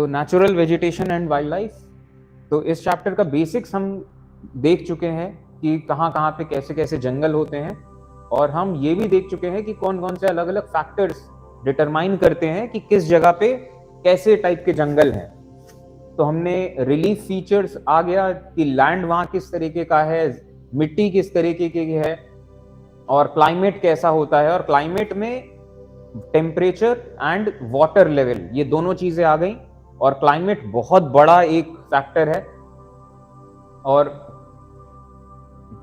तो natural vegetation and wild life, तो इस चैप्टर का बेसिक्स हम देख चुके हैं कि कहाँ कहाँ पे कैसे कैसे जंगल होते हैं, और हम ये भी देख चुके हैं कि कौन कौन से अलग अलग फैक्टर्स डिटरमाइन करते हैं कि किस जगह पे कैसे टाइप के जंगल हैं। तो हमने रिलीफ फीचर्स आ गया कि लैंड वहाँ किस तरीके का है, मिट्टी किस तरीके की है, और क्लाइमेट कैसा होता है, और क्लाइमेट में टेम्परेचर एंड वाटर लेवल, ये दोनों चीजें आ गई। और क्लाइमेट बहुत बड़ा एक फैक्टर है, और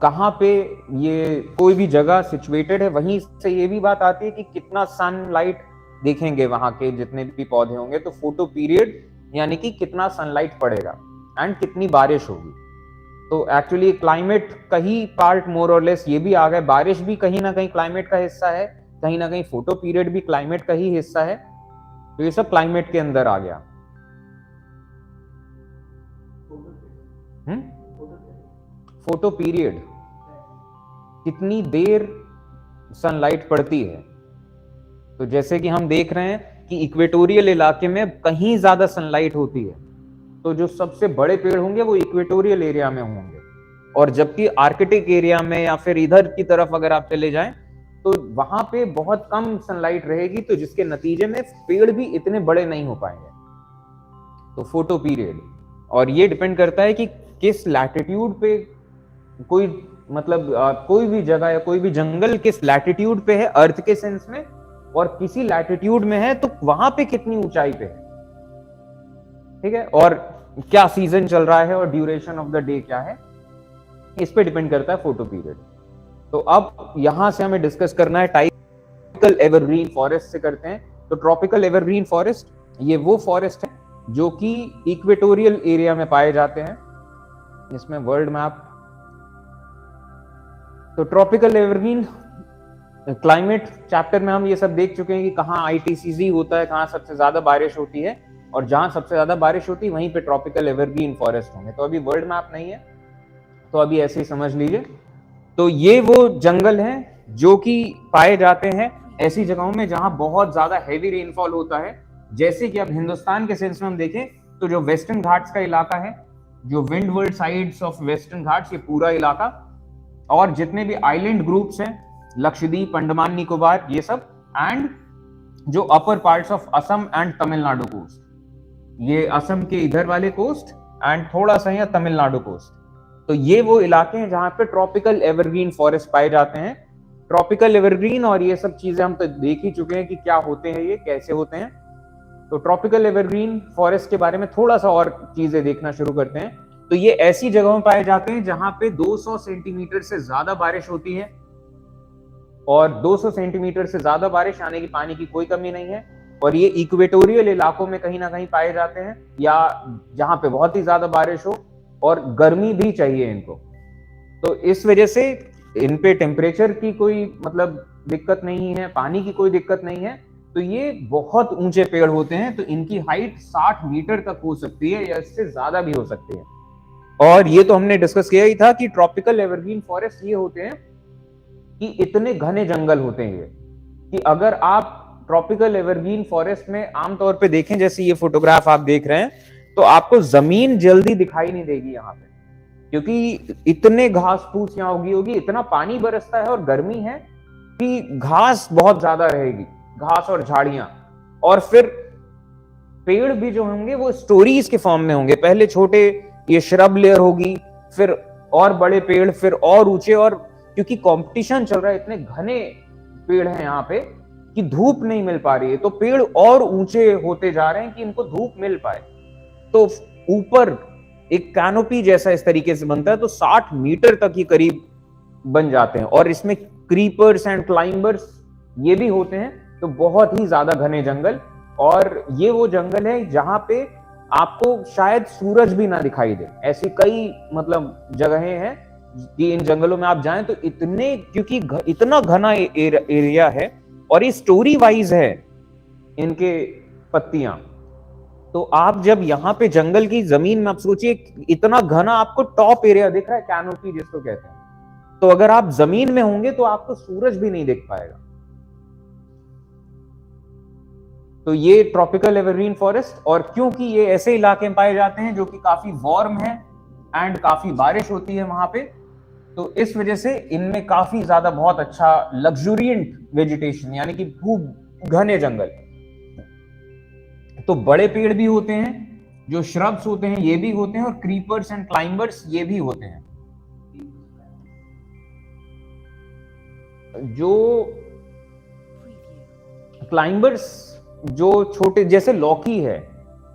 कहाँ पे ये कोई भी जगह सिचुएटेड है वहीं से ये भी बात आती है कि कितना सनलाइट देखेंगे वहां के जितने भी पौधे होंगे, तो फोटो पीरियड यानी कि कितना सनलाइट पड़ेगा एंड कितनी बारिश होगी। तो एक्चुअली क्लाइमेट का ही पार्ट मोर और लेस ये भी आ गए, बारिश भी कहीं ना कहीं क्लाइमेट का हिस्सा है, कहीं ना कहीं फोटो पीरियड भी क्लाइमेट का ही हिस्सा है। तो ये सब क्लाइमेट के अंदर आ गया। फोटो पीरियड, कितनी देर सनलाइट पड़ती है। तो जैसे कि हम देख रहे हैं कि इक्वेटोरियल इलाके में कहीं ज्यादा सनलाइट होती है, तो जो सबसे बड़े पेड़ होंगे वो इक्वेटोरियल एरिया में होंगे, और जबकि आर्कटिक एरिया में या फिर इधर की तरफ अगर आप चले जाएं तो वहां पे बहुत कम सनलाइट रहेगी, तो जिसके नतीजे में पेड़ भी इतने बड़े नहीं हो पाएंगे। तो फोटो पीरियड, और ये डिपेंड करता है कि किस लैटिट्यूड पे कोई मतलब कोई भी जगह या कोई भी जंगल किस लैटिट्यूड पे है अर्थ के सेंस में, और किसी लैटिट्यूड में है तो वहां पे कितनी ऊंचाई पे है, ठीक है, और क्या सीजन चल रहा है और ड्यूरेशन ऑफ द डे क्या है, इस पे डिपेंड करता है फोटो पीरियड। तो अब यहां से हमें डिस्कस करना है ट्रॉपिकल एवरग्रीन फॉरेस्ट से करते हैं। तो ट्रॉपिकल एवरग्रीन फॉरेस्ट ये वो फॉरेस्ट है जो कि इक्वेटोरियल एरिया में पाए जाते हैं। इसमें वर्ल्ड मैप, तो ट्रॉपिकल एवरग्रीन क्लाइमेट चैप्टर में हम ये सब देख चुके हैं कि कहाँ आईटीसीजी होता है, कहाँ सबसे ज्यादा बारिश होती है, और जहां सबसे ज्यादा बारिश होती है वहीं पे ट्रॉपिकल एवरग्रीन फॉरेस्ट होंगे। तो अभी वर्ल्ड मैप नहीं है, तो अभी ऐसे ही समझ लीजिए। तो ये वो जंगल हैं जो कि पाए जाते हैं ऐसी जगहों में जहां बहुत ज्यादा हैवी रेनफॉल होता है। जैसे कि अब हिंदुस्तान के सेंस में हम देखें तो जो वेस्टर्न घाट्स का इलाका है, जो windward sides of western Ghats, ये पूरा इलाका, और जितने भी आइलैंड ग्रुप्स हैं, लक्षद्वीप, अंडमान निकोबार, ये सब, एंड जो अपर parts of Assam and Tamil Nadu coast, ये असम के इधर वाले कोस्ट एंड थोड़ा सा यहाँ तमिलनाडु कोस्ट, तो ये वो इलाके हैं जहां पे ट्रॉपिकल एवरग्रीन फॉरेस्ट पाए जाते हैं। ट्रॉपिकल एवरग्रीन और ये सब चीजें हम तो देख ही चुके हैं कि क्या होते हैं, ये कैसे होते हैं। तो ट्रॉपिकल एवरग्रीन फॉरेस्ट के बारे में थोड़ा सा और चीजें देखना शुरू करते हैं। तो ये ऐसी जगहों में पाए जाते हैं जहां पे 200 सेंटीमीटर से ज्यादा बारिश होती है, और 200 सेंटीमीटर से ज्यादा बारिश आने की पानी की कोई कमी नहीं है, और ये इक्वेटोरियल इलाकों में कहीं ना कहीं पाए जाते हैं, या जहां पे बहुत ही ज्यादा बारिश हो और गर्मी भी चाहिए इनको। तो इस वजह से इन पे टेम्परेचर की कोई मतलब दिक्कत नहीं है, पानी की कोई दिक्कत नहीं है। तो ये बहुत ऊंचे पेड़ होते हैं, तो इनकी हाइट 60 मीटर तक हो सकती है या इससे ज्यादा भी हो सकती है। और ये तो हमने डिस्कस किया ही था कि ट्रॉपिकल एवरग्रीन फॉरेस्ट ये होते हैं कि इतने घने जंगल होते हैं ये, कि अगर आप ट्रॉपिकल एवरग्रीन फॉरेस्ट में आमतौर पे देखें, जैसे ये फोटोग्राफ आप देख रहे हैं, तो आपको जमीन जल्दी दिखाई नहीं देगी यहाँ पे, क्योंकि इतने घास फूस यहाँ उगी होगी, इतना पानी बरसता है और गर्मी है कि घास बहुत ज्यादा रहेगी, घास और झाड़ियां। और फिर पेड़ भी जो होंगे वो स्टोरीज के फॉर्म में होंगे, पहले छोटे ये श्रब लेयर होगी, फिर और बड़े पेड़, फिर और ऊंचे, और क्योंकि कंपटीशन चल रहा है, इतने घने पेड़ हैं यहाँ पे कि धूप नहीं मिल पा रही है, तो पेड़ और ऊंचे होते जा रहे हैं कि इनको धूप मिल पाए। तो ऊपर एक कैनोपी जैसा इस तरीके से बनता है, तो 60 मीटर तक ही करीब बन जाते हैं, और इसमें क्रीपर्स एंड क्लाइंबर्स ये भी होते हैं। तो बहुत ही ज्यादा घने जंगल, और ये वो जंगल है जहां पे आपको शायद सूरज भी ना दिखाई दे। ऐसी कई मतलब जगहें हैं कि इन जंगलों में आप जाएं तो इतने, क्योंकि इतना घना एरिया है, और ये स्टोरी वाइज है इनके पत्तियां। तो आप जब यहाँ पे जंगल की जमीन में आप सोचिए, इतना घना आपको टॉप एरिया दिख रहा है, कैनोपी जिसको कहते हैं, तो अगर आप जमीन में होंगे तो आपको सूरज भी नहीं दिख पाएगा। तो ये ट्रॉपिकल एवरग्रीन फॉरेस्ट, और क्योंकि ये ऐसे इलाके में पाए जाते हैं जो कि काफी वार्म है एंड काफी बारिश होती है वहां पे, तो इस वजह से इनमें काफी ज्यादा बहुत अच्छा लग्जूरियंट वेजिटेशन, यानी कि खूब घने जंगल, तो बड़े पेड़ भी होते हैं, जो श्रब्स होते हैं ये भी होते हैं, और क्रीपर्स एंड क्लाइंबर्स ये भी होते हैं। जो क्लाइंबर्स जो छोटे, जैसे लौकी है,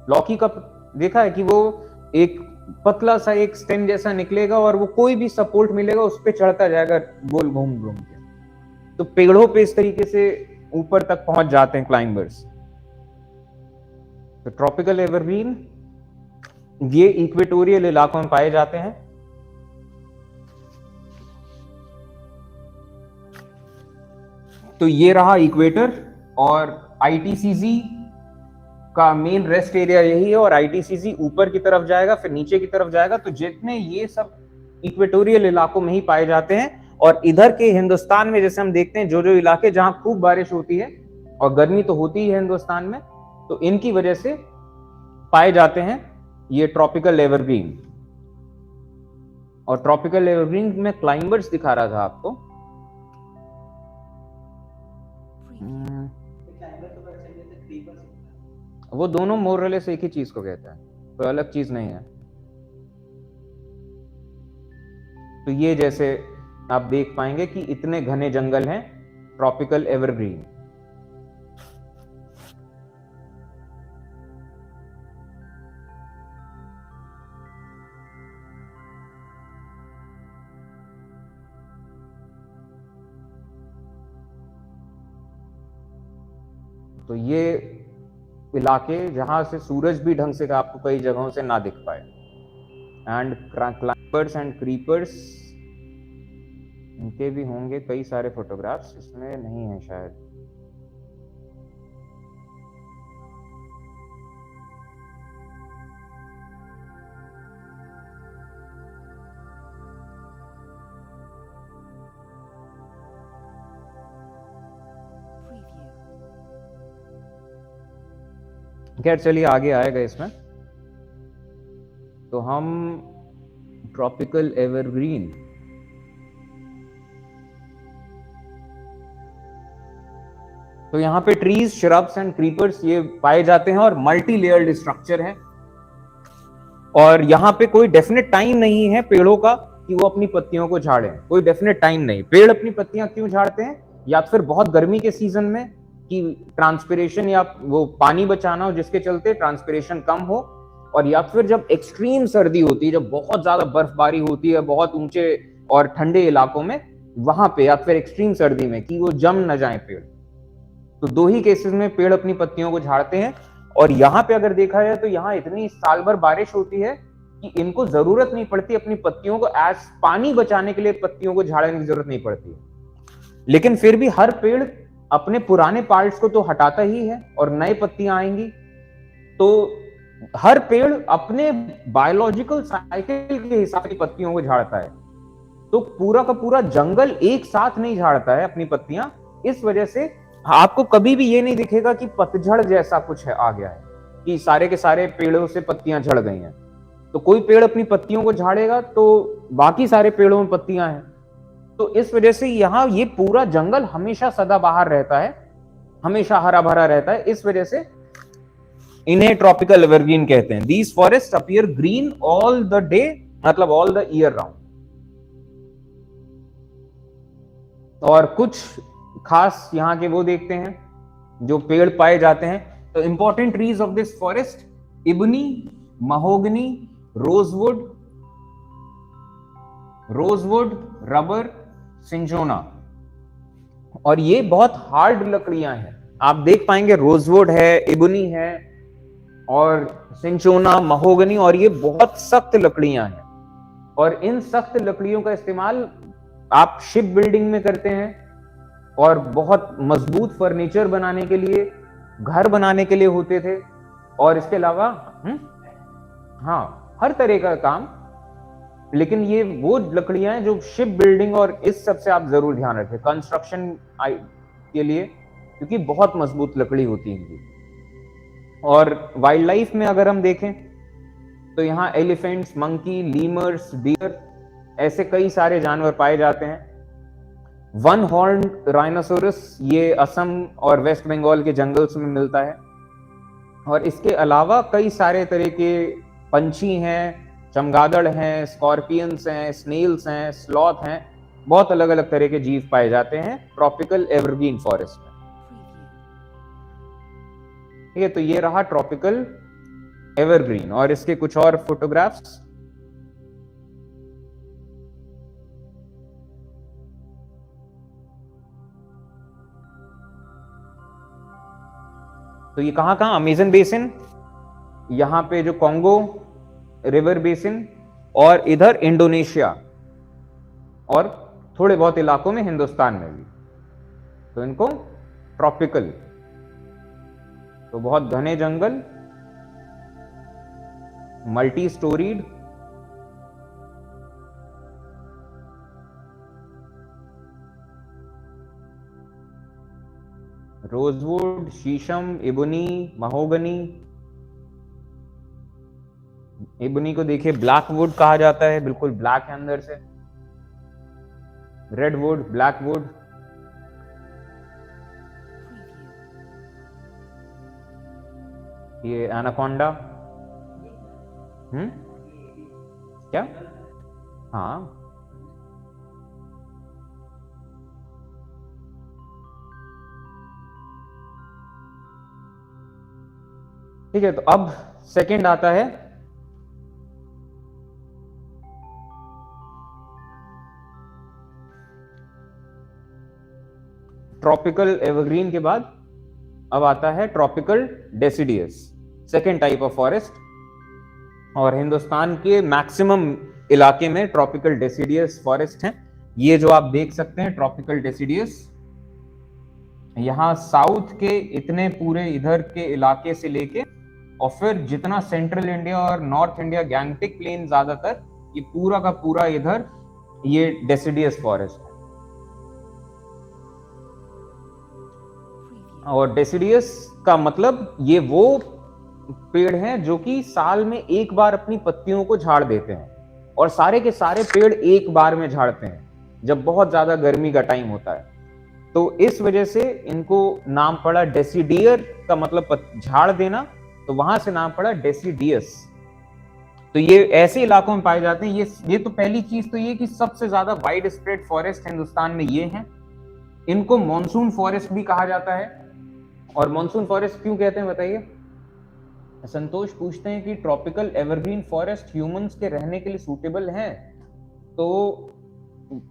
लौकी का देखा है कि वो एक पतला सा एक स्टेम जैसा निकलेगा और वो कोई भी सपोर्ट मिलेगा उस पे चढ़ता जाएगा गोल घूम घूम के, तो पेड़ों पे इस तरीके से ऊपर तक पहुंच जाते हैं क्लाइंबर्स। तो ट्रॉपिकल एवरग्रीन ये इक्वेटोरियल इलाकों में पाए जाते हैं। तो ये रहा इक्वेटर, और आईटीसीजी का मेन रेस्ट एरिया यही है, और आईटीसीजी ऊपर की तरफ जाएगा फिर नीचे की तरफ जाएगा, तो जितने ये सब इक्वेटोरियल इलाकों में ही पाए जाते हैं। और इधर के हिंदुस्तान में जैसे हम देखते हैं जो जो इलाके जहां खूब बारिश होती है और गर्मी तो होती ही है हिंदुस्तान में, तो इनकी वजह से पाए जाते हैं ये ट्रॉपिकल एवरग्रीन। और ट्रॉपिकल एवरग्रीन में क्लाइंबर्स दिखा रहा था आपको, वो दोनों मोरले से एक ही चीज को कहता है, कोई अलग चीज नहीं है। तो ये जैसे आप देख पाएंगे कि इतने घने जंगल हैं ट्रॉपिकल एवरग्रीन। तो ये इलाके जहां से सूरज भी ढंग से आपको कई जगहों से ना दिख पाए, एंड क्लाइंबर्स एंड क्रीपर्स इनके भी होंगे कई सारे फोटोग्राफ्स, इसमें नहीं है शायद। खैर चलिए आगे आएगा इसमें। तो हम ट्रॉपिकल एवरग्रीन, तो यहाँ पे ट्रीज, श्रब्स एंड क्रीपर्स ये पाए जाते हैं, और मल्टी लेयर्ड स्ट्रक्चर है। और यहाँ पे कोई डेफिनेट टाइम नहीं है पेड़ों का कि वो अपनी पत्तियों को झाड़ें, कोई डेफिनेट टाइम नहीं। पेड़ अपनी पत्तियां क्यों झाड़ते हैं? या फिर बहुत गर्मी के सीजन में कि ट्रांसपिरेशन या वो पानी बचाना हो जिसके चलते ट्रांसपिरेशन कम हो, और या फिर जब एक्सट्रीम सर्दी होती है, जब बहुत ज्यादा बर्फबारी होती है बहुत ऊंचे और ठंडे इलाकों में, वहां पे, या फिर एक्सट्रीम सर्दी में कि वो जम न जाए पेड़। तो दो ही केसेस में पेड़ अपनी पत्तियों को झाड़ते हैं। और यहाँ पे अगर देखा जाए तो यहाँ इतनी साल भर बारिश होती है कि इनको जरूरत नहीं पड़ती अपनी पत्तियों को, एज पानी बचाने के लिए पत्तियों को झाड़ने की जरूरत नहीं पड़ती है। लेकिन फिर भी हर पेड़ अपने पुराने पार्ट्स को तो हटाता ही है और नए पत्तियां आएंगी। तो हर पेड़ अपने बायोलॉजिकल साइकिल के हिसाब से पत्तियों को झाड़ता है। तो पूरा का पूरा जंगल एक साथ नहीं झाड़ता है अपनी पत्तियां। इस वजह से आपको कभी भी ये नहीं दिखेगा कि पतझड़ जैसा कुछ है आ गया है, कि सारे के सारे पेड़ों से पत्तियां झड़ गई हैं। तो कोई पेड़ अपनी पत्तियों को झाड़ेगा तो बाकी सारे पेड़ों में पत्तियां हैं। तो इस वजह से यहाँ ये पूरा जंगल हमेशा सदाबहार रहता है, हमेशा हरा भरा रहता है। इस वजह से इन्हें ट्रॉपिकल एवरग्रीन कहते हैं। These forest appear green all the day, मतलब ऑल द ईयर राउंड। और कुछ खास यहाँ के वो देखते हैं जो पेड़ पाए जाते हैं। तो important trees of this forest: ebony, mahogany, rosewood, rubber, cinchona. और ये बहुत हार्ड लकड़ियां हैं, आप देख पाएंगे रोजवुड है, इबनी है और सिंचोना, महोगनी, और ये बहुत सख्त लकड़ियां हैं। और इन सख्त लकड़ियों का इस्तेमाल आप शिप बिल्डिंग में करते हैं, और बहुत मजबूत फर्नीचर बनाने के लिए, घर बनाने के लिए होते थे। और इसके अलावा हाँ, हर तरह का काम। लेकिन ये वो लकड़ियां हैं जो शिप बिल्डिंग और इस सब से आप जरूर ध्यान रखें, कंस्ट्रक्शन के लिए, क्योंकि बहुत मजबूत लकड़ी होती है इनकी। और वाइल्ड लाइफ में अगर हम देखें तो यहाँ एलिफेंट्स, मंकी, लीमर्स, डियर, ऐसे कई सारे जानवर पाए जाते हैं। वन हॉर्न राइनोसोरस ये असम और वेस्ट बंगाल के जंगल्स में मिलता है। और इसके अलावा कई सारे तरह के पंछी हैं, चमगादड़ हैं, स्कॉर्पियंस हैं, स्नेल्स हैं, स्लॉथ हैं, बहुत अलग अलग तरह के जीव पाए जाते हैं ट्रॉपिकल एवरग्रीन फॉरेस्ट में। ठीक है, तो ये रहा ट्रॉपिकल एवरग्रीन और इसके कुछ और फोटोग्राफ्स। तो ये कहां कहां, अमेजन बेसिन, यहां पे जो कॉन्गो रिवर बेसिन, और इधर इंडोनेशिया, और थोड़े बहुत इलाकों में हिंदुस्तान में भी, तो इनको ट्रॉपिकल, तो बहुत घने जंगल, मल्टी स्टोरीड, रोजवुड, शीशम, इबोनी, महोगनी। इबोनी को देखिए ब्लैक वुड कहा जाता है, बिल्कुल ब्लैक है अंदर से। रेड वुड, ब्लैक वुड, ये एनाकोंडा। क्या? हाँ, ठीक है। तो अब सेकंड आता है ट्रॉपिकल एवरग्रीन के बाद अब आता है tropical deciduous, second type of forest. और हिंदुस्तान के मैक्सिमम इलाके में ट्रॉपिकल डेसिडियस फॉरेस्ट हैं। ये जो आप देख सकते हैं ट्रॉपिकल डेसिडियस, यहाँ साउथ के इतने पूरे इधर के इलाके से लेके और फिर जितना सेंट्रल इंडिया और नॉर्थ इंडिया, गैंगटिक प्लेन, ज्यादातर ये पूरा का पूरा इधर ये डेसिडियस फॉरेस्ट है। और डेसिडियस का मतलब ये वो पेड़ हैं जो कि साल में एक बार अपनी पत्तियों को झाड़ देते हैं, और सारे के सारे पेड़ एक बार में झाड़ते हैं जब बहुत ज्यादा गर्मी का टाइम होता है। तो इस वजह से इनको नाम पड़ा डेसिडियर, का मतलब झाड़ देना, तो वहां से नाम पड़ा डेसिडियस। तो ये ऐसे इलाकों में पाए जाते हैं। ये तो पहली चीज तो ये कि सबसे ज्यादा वाइड स्प्रेड फॉरेस्ट हिंदुस्तान में ये हैं। इनको मॉनसून फॉरेस्ट भी कहा जाता है। और मॉनसून फॉरेस्ट क्यों कहते हैं बताइए? संतोष पूछते हैं कि ट्रॉपिकल एवरग्रीन फॉरेस्ट ह्यूमंस के रहने के लिए सूटेबल हैं। तो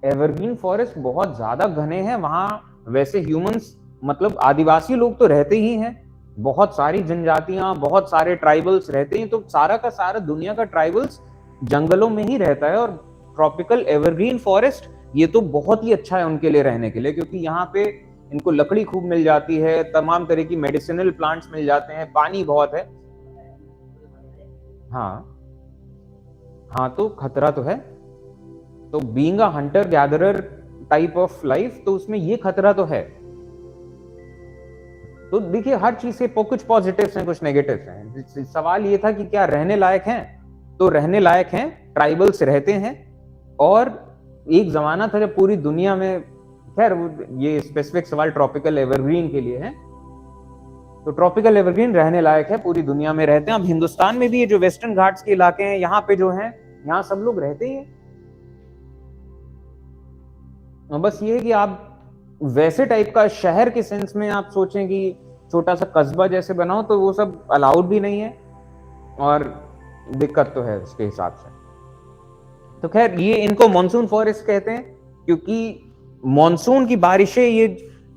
एवरग्रीन फॉरेस्ट बहुत ज्यादा घने हैं, वहां वैसे ह्यूमंस मतलब आदिवासी लोग तो रहते ही हैं, बहुत सारी जनजातियां, बहुत सारे ट्राइबल्स रहते हैं। तो सारा का सारा दुनिया का ट्राइबल्स जंगलों में ही रहता है। और ट्रॉपिकल एवरग्रीन फॉरेस्ट ये तो बहुत ही अच्छा है उनके लिए रहने के लिए, क्योंकि यहाँ पे इनको लकड़ी खूब मिल जाती है, तमाम तरह की मेडिसिनल प्लांट्स मिल जाते हैं, पानी बहुत है। हाँ, तो खतरा तो है। तो being a Hunter gatherer type of life, तो उसमें ये खतरा तो है। तो देखिए हर चीज से कुछ पॉजिटिव्स हैं, कुछ नेगेटिव्स हैं। सवाल ये था कि क्या रहने लायक हैं? तो रहने लायक हैं, ट्राइबल्स रहते हैं। और एक जमाना था जब पूरी दुनिया में, खैर ये स्पेसिफिक सवाल ट्रॉपिकल एवरग्रीन के लिए है, तो ट्रॉपिकल एवरग्रीन रहने लायक है, पूरी दुनिया में रहते हैं। अब हिंदुस्तान में भी ये जो वेस्टर्न घाट्स के इलाके हैं, यहाँ पे जो हैं, यहाँ सब लोग रहते ही हैं। बस ये है कि आप वैसे टाइप का शहर के सेंस में आप सोचें कि छोटा सा कस्बा जैसे बनाओ, तो वो सब अलाउड भी नहीं है और दिक्कत तो है उसके हिसाब से। तो खैर ये इनको मॉनसून फॉरेस्ट कहते हैं, क्योंकि मॉनसून की बारिशें, ये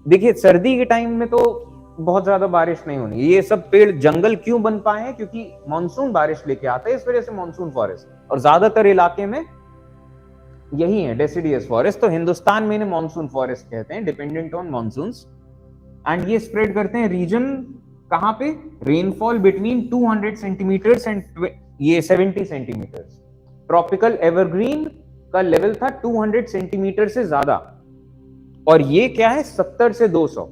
देखिए सर्दी के टाइम में तो बहुत ज्यादा बारिश नहीं होनी। ये सब पेड़ जंगल क्यों बन पाए हैं? क्योंकि मॉनसून बारिश लेके आता है, इस वजह से मॉनसून फॉरेस्ट। और ज्यादातर इलाके में यही है डेसिडियस फॉरेस्ट। तो हिंदुस्तान में इन्हें मॉनसून फॉरेस्ट कहते हैं, डिपेंडेंट ऑन मॉनसून्स। एंड ये स्प्रेड करते हैं रीजन कहां पे? रेनफॉल बिटवीन 200 सेंटीमीटर्स एंड ये 70 सेंटीमीटर्स। ट्रॉपिकल एवरग्रीन का लेवल था 200 सेंटीमीटर से ज्यादा, और ये क्या है 70 से 200।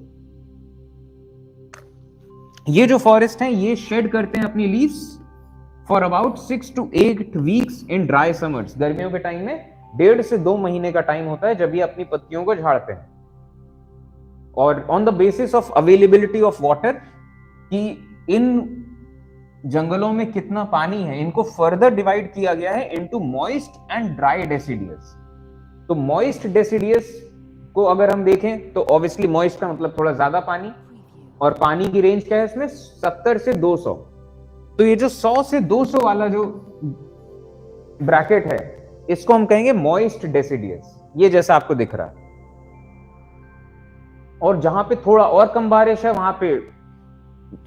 ये जो फॉरेस्ट है ये शेड करते हैं अपनी leaves for about 6 to 8 weeks in dry summers. गर्मियों के टाइम में 1.5 से 2 महीने का टाइम होता है जब ये अपनी पत्तियों को झाड़ते हैं। और on the basis of availability of water कि इन जंगलों में कितना पानी है, इनको फर्दर डिवाइड किया गया है into moist and dry deciduous. तो मॉइस्ट डेसिडियस को अगर हम देखें तो ऑब्वियसली मॉइस्ट का मतलब थोड़ा ज्यादा पानी, और पानी की रेंज क्या है इसमें 70 से 200। तो ये जो 100 से 200 वाला जो ब्रैकेट है इसको हम कहेंगे मॉइस्ट डेसिडियस, ये जैसा आपको दिख रहा है। और जहां पे थोड़ा और कम बारिश है वहां पे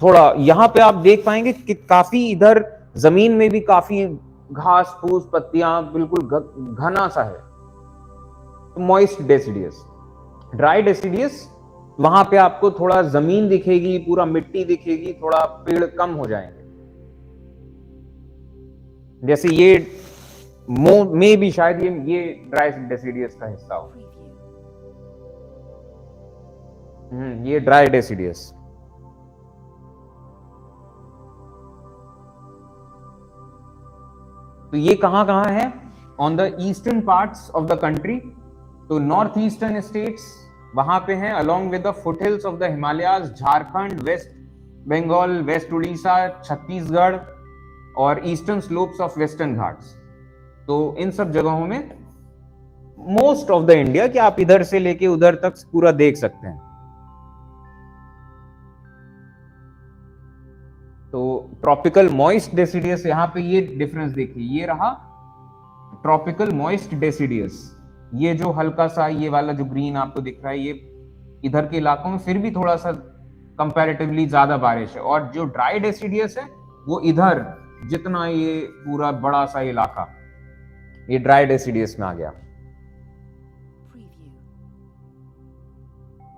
थोड़ा, यहां पे आप देख पाएंगे कि काफी इधर जमीन में भी काफी घास फूस पत्तियां बिल्कुल घना सा है, तो मॉइस्ट डेसिडियस। ड्राई डेसिडियस वहां पे आपको थोड़ा जमीन दिखेगी, पूरा मिट्टी दिखेगी, थोड़ा पेड़ कम हो जाएंगे। जैसे ये में भी शायद ये ड्राई डेसिडियस का हिस्सा हो। ये ड्राई डेसिडियस। तो ये कहां कहां है? On the eastern parts of the country. तो नॉर्थ ईस्टर्न स्टेट्स वहां पे हैं, along with the foothills of the Himalayas, Jharkhand, west Bengal, west Orissa, Chhattisgarh और eastern slopes of western Ghats. तो इन सब जगहों में मोस्ट ऑफ द इंडिया कि आप इधर से लेके उधर तक पूरा देख सकते हैं। तो ट्रॉपिकल मॉइस्ट डेसिडियस, यहां पे ये डिफरेंस देखिए, ये रहा ट्रॉपिकल मॉइस्ट डेसिडियस। ये जो हल्का सा ये वाला जो ग्रीन आपको दिख रहा है, ये इधर के इलाकों में फिर भी थोड़ा सा कंपैरेटिवली ज्यादा बारिश है। और जो ड्राई डेसिडियस है वो इधर जितना ये पूरा बड़ा सा इलाका, ये ड्राई डेसिडियस में आ गया।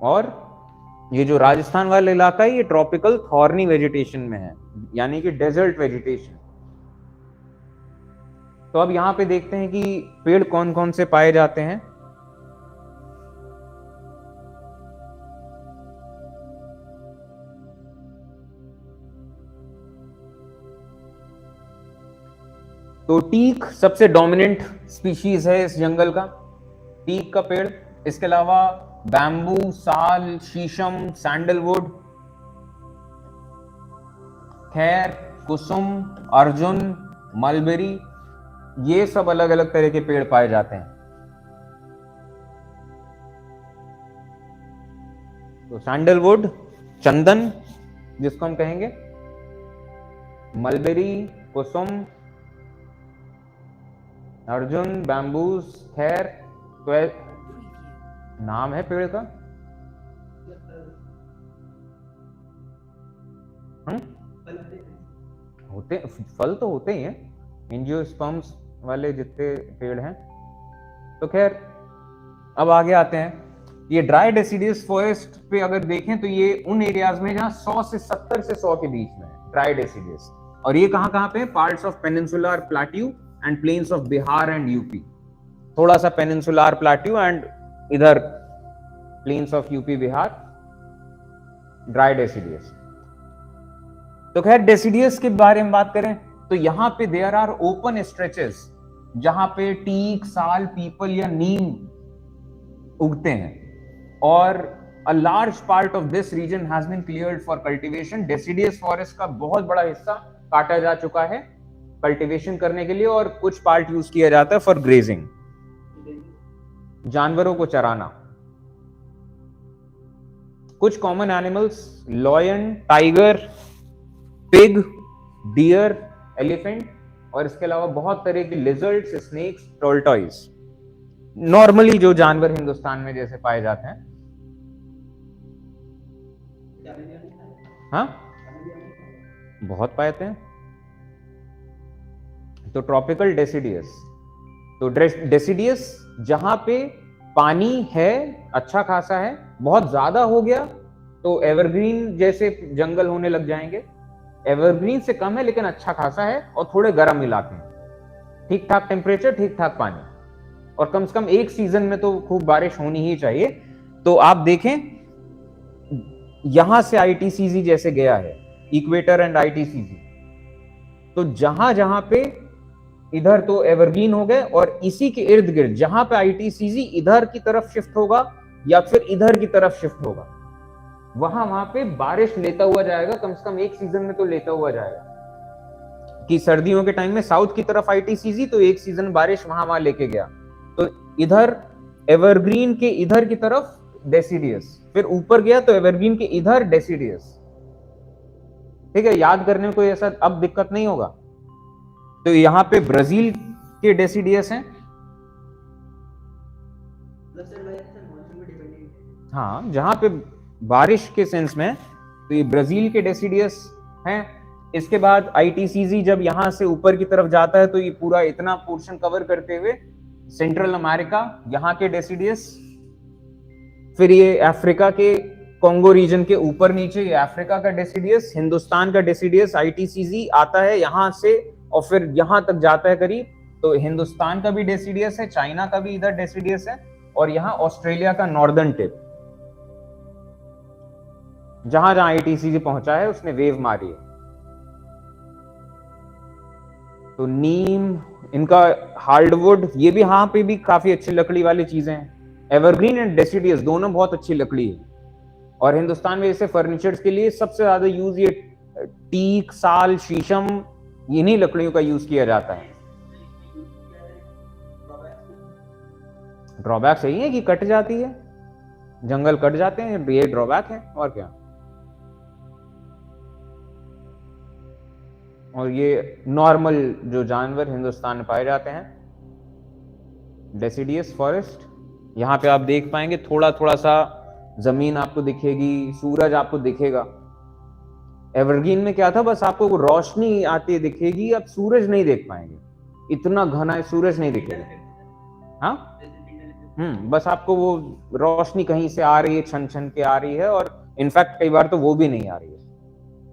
और ये जो राजस्थान वाला इलाका है ये ट्रॉपिकल थॉर्नी वेजिटेशन में है, यानी कि डेजर्ट वेजिटेशन। तो अब यहां पे देखते हैं कि पेड़ कौन कौन से पाए जाते हैं। तो टीक सबसे डोमिनेंट स्पीशीज है इस जंगल का, टीक का पेड़। इसके अलावा बैम्बू, साल, शीशम, सैंडलवुड, खैर, कुसुम, अर्जुन, मलबेरी, ये सब अलग अलग तरह के पेड़ पाए जाते हैं। तो सैंडलवुड चंदन जिसको हम कहेंगे, मलबेरी, कुसुम, अर्जुन, बैम्बूज, खैर, तो नाम है पेड़ का। होते फल तो होते ही हैं, एंजियोस्पर्म्स वाले जितने पेड़ हैं। तो खैर अब आगे आते हैं। ये ड्राई डेसिडियस फॉरेस्ट पे अगर देखें तो ये उन एरियाज में जहां 100 से 70 से 100 के बीच में है ड्राई डेसिडियस। और ये कहां कहां पे? Parts of peninsular plateau and plains of Bihar and UP. थोड़ा सा पेनिनसुलर प्लेट्यू एंड इधर plains of UP Bihar, dry deciduous. तो खैर डेसिडियस के बारे में बात करें तो यहां पे देयर आर ओपन स्ट्रेचेस जहां पे टीक, साल, पीपल या नीम उगते हैं। और a large part of this region has been cleared for cultivation. Deciduous forest का बहुत बड़ा हिस्सा काटा जा चुका है कल्टीवेशन करने के लिए, और कुछ पार्ट यूज किया जाता है फॉर ग्रेजिंग, जानवरों को चराना। कुछ common animals, lion, tiger, pig, deer, elephant, और इसके अलावा बहुत तरह की लिजर्ड्स, स्नेक्स, टॉर्टॉइस, नॉर्मली जो जानवर हिंदुस्तान में जैसे पाए जाते हैं। हाँ, बहुत पाते हैं। तो ट्रॉपिकल डेसिडियस, तो डेसिडियस जहां पे पानी है अच्छा खासा है, बहुत ज्यादा हो गया तो एवरग्रीन जैसे जंगल होने लग जाएंगे। एवरग्रीन से कम है लेकिन अच्छा खासा है, और थोड़े गर्म इलाके हैं, ठीक ठाक टेम्परेचर, ठीक ठाक पानी, और कम से कम एक सीजन में तो खूब बारिश होनी ही चाहिए। तो आप देखें यहां से आईटीसीजी जैसे गया है इक्वेटर एंड आईटीसीजी। तो जहां जहां पे इधर तो एवरग्रीन हो गए, और इसी के इर्द गिर्द जहां पे आईटीसीजी इधर की तरफ शिफ्ट होगा या फिर इधर की तरफ शिफ्ट होगा, वहां पे बारिश लेता हुआ जाएगा, कम से कम एक सीजन में तो लेता हुआ जाएगा। कि सर्दियों के टाइम में साउथ की तरफ आईटीसीजी, तो एक सीजन बारिश वहां लेके गया, तो इधर एवरग्रीन के इधर की तरफ डेसिडियस, फिर ऊपर गया तो एवरग्रीन के इधर डेसिडियस। ठीक है, याद करने में कोई ऐसा अब दिक्कत नहीं होगा। तो यहां पे ब्राजील के डेसिडियस हैं, हाँ, जहां पे बारिश के सेंस में, तो ये ब्राजील के डेसिडियस हैं। इसके बाद आईटीसीजी जब यहां से ऊपर की तरफ जाता है, तो ये पूरा इतना पोर्शन कवर करते हुए सेंट्रल अमेरिका, यहाँ के डेसिडियस, फिर ये अफ्रीका के कॉन्गो रीजन के ऊपर नीचे ये अफ्रीका का डेसिडियस, हिंदुस्तान का डेसिडियस आईटीसीजी आता है यहां से और फिर यहां तक जाता है करीब, तो हिंदुस्तान का भी डेसिडियस है, चाइना का भी इधर डेसिडियस है, और यहाँ ऑस्ट्रेलिया का नॉर्दर्न टिप, जहां जहां आईटीसीजी पहुंचा है उसने वेव मारी है। तो नीम, इनका हार्डवुड, ये भी यहाँ पे भी काफी अच्छी लकड़ी वाली चीजें हैं। एवरग्रीन एंड डेसिडियस दोनों बहुत अच्छी लकड़ी है, और हिंदुस्तान में जैसे फर्नीचर्स के लिए सबसे ज्यादा यूज ये टीक, साल, शीशम, इन्हीं लकड़ियों का यूज किया जाता है। ड्रॉबैक सही है कि कट जाती है, जंगल कट जाते हैं, ये ड्रॉबैक है और क्या। और ये नॉर्मल जो जानवर हिंदुस्तान में पाए जाते हैं, डेसिडियस फॉरेस्ट, यहाँ पे आप देख पाएंगे थोड़ा थोड़ा सा जमीन आपको दिखेगी, सूरज आपको दिखेगा। एवरग्रीन में क्या था, बस आपको रोशनी आती दिखेगी, आप सूरज नहीं देख पाएंगे, इतना घना है, सूरज नहीं दिखेगा। हाँ, बस आपको वो रोशनी कहीं से आ रही है, छन छन के आ रही है, और इनफैक्ट कई बार तो वो भी नहीं आ रही है।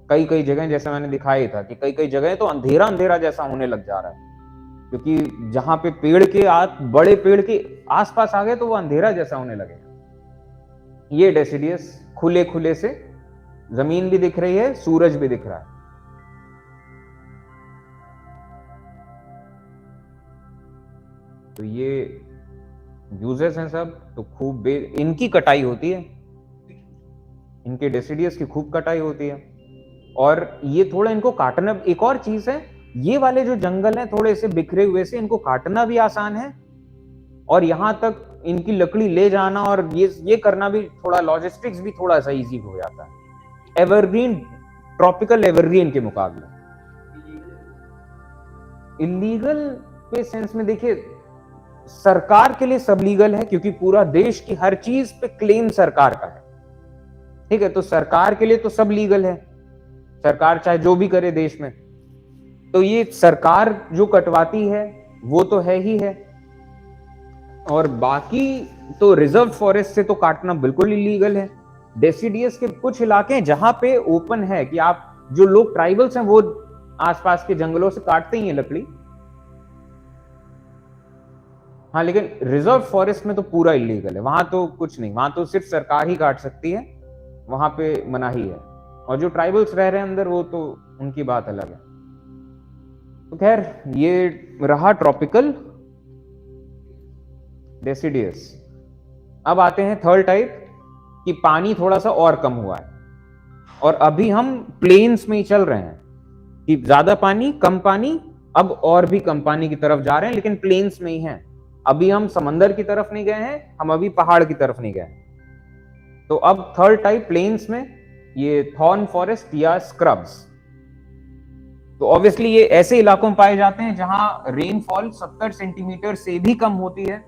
कई कई जगह जैसे मैंने दिखाया था कि कई कई जगह तो अंधेरा अंधेरा जैसा होने लग जा रहा है, क्योंकि जहां पे पेड़ के बड़े पेड़ के आसपास आ गए तो वो अंधेरा जैसा होने लगेगा। ये डेसिडियस खुले खुले से जमीन भी दिख रही है, सूरज भी दिख रहा है। तो ये यूजेस हैं सब। तो खूब इनकी कटाई होती है, इनके डेसिडियस की खूब कटाई होती है, और ये थोड़ा इनको काटना, एक और चीज है, ये वाले जो जंगल हैं थोड़े से बिखरे हुए से, इनको काटना भी आसान है, और यहां तक इनकी लकड़ी ले जाना और ये करना भी थोड़ा, लॉजिस्टिक्स भी थोड़ा सा इजी हो जाता है एवरग्रीन, ट्रॉपिकल एवरग्रीन के मुकाबले। इलीगल के सेंस में देखिए, सरकार के लिए सब लीगल है, क्योंकि पूरा देश की हर चीज पे क्लेम सरकार का है। ठीक है, तो सरकार के लिए तो सब लीगल है, सरकार चाहे जो भी करे देश में, तो ये सरकार जो कटवाती है वो तो है ही है, और बाकी तो रिजर्व फॉरेस्ट से तो काटना बिल्कुल इलीगल है। डेसिडियस के कुछ इलाके जहां पे ओपन है कि आप, जो लोग ट्राइबल्स हैं वो आसपास के जंगलों से काटते ही हैं लकड़ी, हाँ, लेकिन रिजर्व फॉरेस्ट में तो पूरा इलीगल है, वहां तो कुछ नहीं, वहां तो सिर्फ सरकार ही काट सकती है, वहां पे मनाही है, और जो ट्राइबल्स रह रहे हैं अंदर वो तो उनकी बात अलग है। तो खैर, ये रहा ट्रॉपिकल डेसिडियस। अब आते हैं थर्ड टाइप, कि पानी थोड़ा सा और कम हुआ है, और अभी हम प्लेन्स में ही चल रहे हैं, कि ज्यादा पानी, कम पानी, अब और भी कम पानी की तरफ जा रहे हैं, लेकिन प्लेन्स में ही हैं। अभी हम समंदर की तरफ नहीं गए हैं, हम अभी पहाड़ की तरफ नहीं गए। तो अब थर्ड टाइप प्लेन्स में ये थॉर्न फॉरेस्ट या स्क्रब्स। तो ऑब्वियसली ये ऐसे इलाकों में पाए जाते हैं जहां रेनफॉल 70 सेंटीमीटर से भी कम होती है,